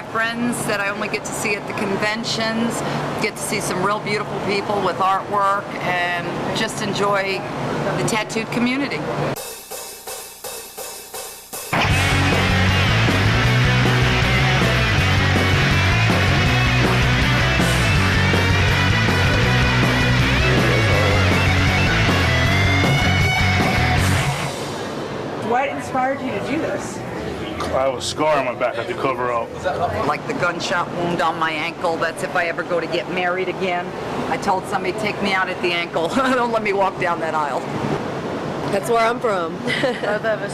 my friends that I only get to see at the conventions, get to see some real beautiful people with artwork, and just enjoy the tattooed community. What inspired you to do this? I have a scar on my back I had to cover up. Like the gunshot wound on my ankle, that's if I ever go to get married again. I told somebody, take me out at the ankle. Don't let me walk down that aisle. That's where I'm from. Both of us.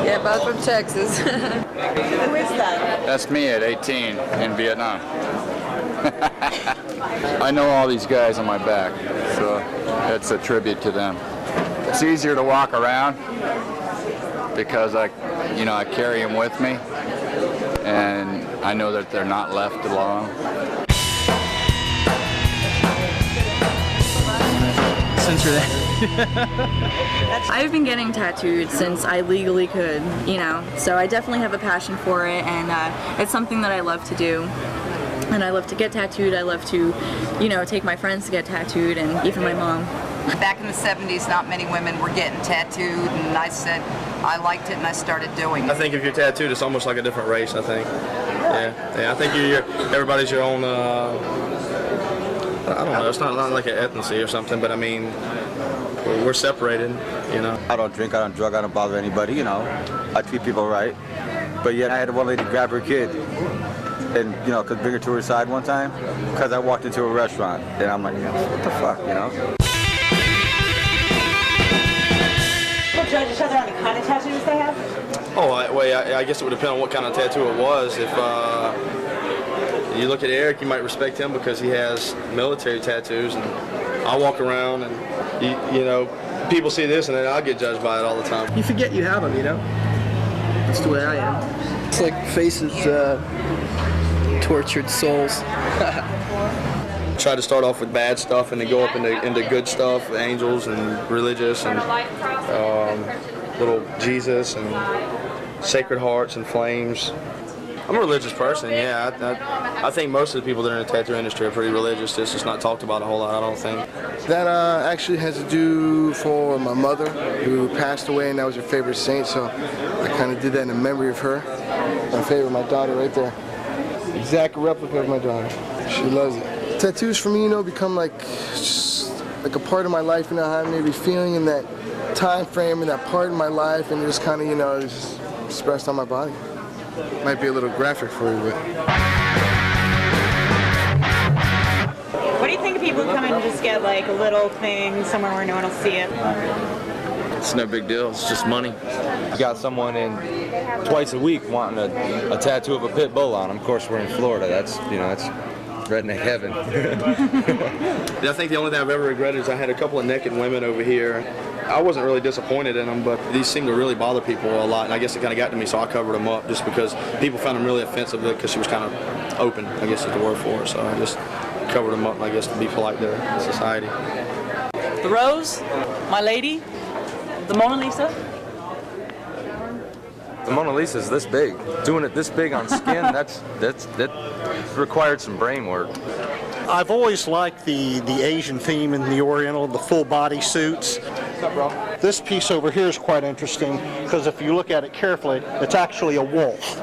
Yeah, both from Texas. Who is that? That's me at 18 in Vietnam. I know all these guys on my back, so it's a tribute to them. It's easier to walk around because I carry them with me, and I know that they're not left alone. Censor that. I've been getting tattooed since I legally could, so I definitely have a passion for it, and it's something that I love to do. And I love to get tattooed, I love to, take my friends to get tattooed, and even my mom. Back in the 70s, not many women were getting tattooed, and I said I liked it, and I started doing it. I think if you're tattooed, it's almost like a different race, I think. Yeah, I think everybody's your own, I don't know, it's not like an ethnicity or something, but I mean, we're separated, I don't drink, I don't drug, I don't bother anybody, I treat people right. But yet I had one lady grab her kid and, could bring her to her side one time because I walked into a restaurant, and I'm like, what the fuck, People judge each other on the kind of tattoos they have? Oh, I guess it would depend on what kind of tattoo it was. If you look at Eric, you might respect him because he has military tattoos, and I walk around and, people see this and then I'll get judged by it all the time. You forget you have them, That's the way I am. It's like faces, tortured souls. Try to start off with bad stuff and then go up into good stuff, angels and religious and little Jesus and sacred hearts and flames. I'm a religious person, yeah. I think most of the people that are in the tattoo industry are pretty religious. It's just not talked about a whole lot, I don't think. That actually has to do for my mother, who passed away, and that was her favorite saint, so I kind of did that in memory of her. My favorite, my daughter right there. Exact replica of my daughter. She loves it. Tattoos for me, become just like a part of my life, having every feeling in that time frame and that part of my life, and just kind of, just expressed on my body. Might be a little graphic for you, but. What do you think of people who come in and just get like a little thing somewhere where no one will see it? It's no big deal, it's just money. You got someone in twice a week wanting a tattoo of a pit bull on them. Of course, we're in Florida. That's redneck heaven. I think the only thing I've ever regretted is I had a couple of naked women over here. I wasn't really disappointed in them, but these seemed to really bother people a lot, and I guess it kind of got to me, so I covered them up just because people found them really offensive because she was kind of open, I guess is the word for it, so I just covered them up, I guess, to be polite to society. The Rose, my lady, the Mona Lisa. The Mona Lisa's this big. Doing it this big on skin, that required some brain work. I've always liked the Asian theme in the Oriental, the full body suits. What's up, bro? This piece over here is quite interesting because if you look at it carefully, it's actually a wolf.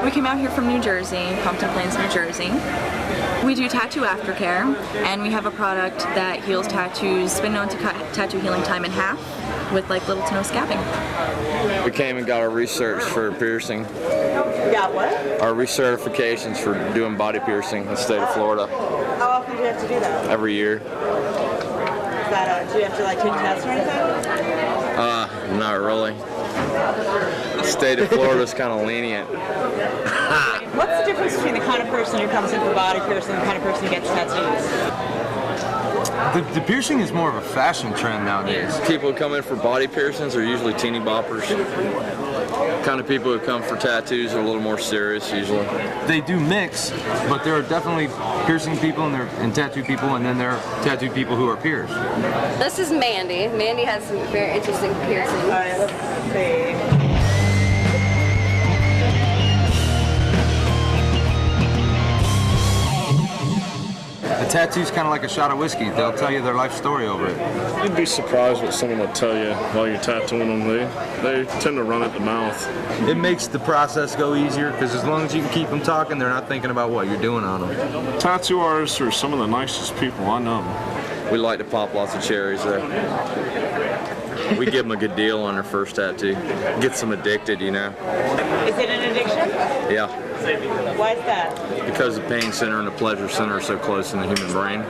We came out here from New Jersey, Compton Plains, New Jersey. We do tattoo aftercare, and we have a product that heals tattoos. It's been known to cut tattoo healing time in half with like little to no scabbing. We came and got our research for piercing. Got what? Our recertifications for doing body piercing in the state of Florida. How often do you have to do that? Every year. Is that do you have to like take tests or anything? Not really. The state of Florida is kind of lenient. What's the difference between the kind of person who comes in for body piercing and the kind of person who gets tattoos? The piercing is more of a fashion trend nowadays. People who come in for body piercings are usually teeny boppers. kind of people who come for tattoos are a little more serious usually. They do mix, but there are definitely piercing people and tattoo people, and then there are tattooed people who are pierced. This is Mandy. Mandy has some very interesting piercings. Let's see. A tattoo's kind of like a shot of whiskey. They'll tell you their life story over it. You'd be surprised what someone will tell you while you're tattooing them. They tend to run at the mouth. It makes the process go easier because as long as you can keep them talking, they're not thinking about what you're doing on them. Tattoo artists are some of the nicest people I know. We like to pop lots of cherries there. We give them a good deal on their first tattoo. Gets them addicted, you know. Is it an addiction? Yeah. Why is that? Because the pain center and the pleasure center are so close in the human brain.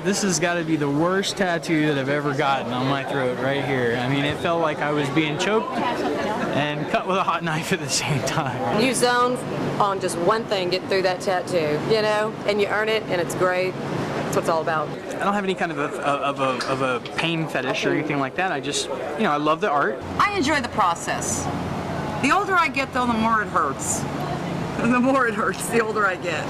This has got to be the worst tattoo that I've ever gotten on my throat right here. I mean, it felt like I was being choked and cut with a hot knife at the same time. You zone on just one thing, get through that tattoo, you know, and you earn it, and it's great. That's what it's all about. I don't have any kind of a pain fetish or anything like that. I just, you know, I love the art. I enjoy the process. The older I get, though, the more it hurts. The more it hurts, the older I get.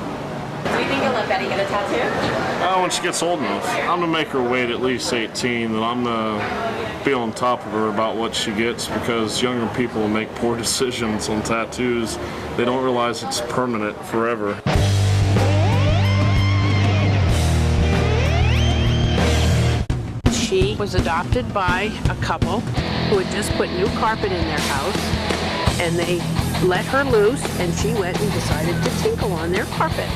Do you think you'll let Betty get a tattoo? When she gets old enough. I'm going to make her wait at least 18, and I'm going to be on top of her about what she gets, because younger people make poor decisions on tattoos. They don't realize it's permanent forever. She was adopted by a couple who had just put new carpet in their house, and they let her loose, and she went and decided to tinkle on their carpet.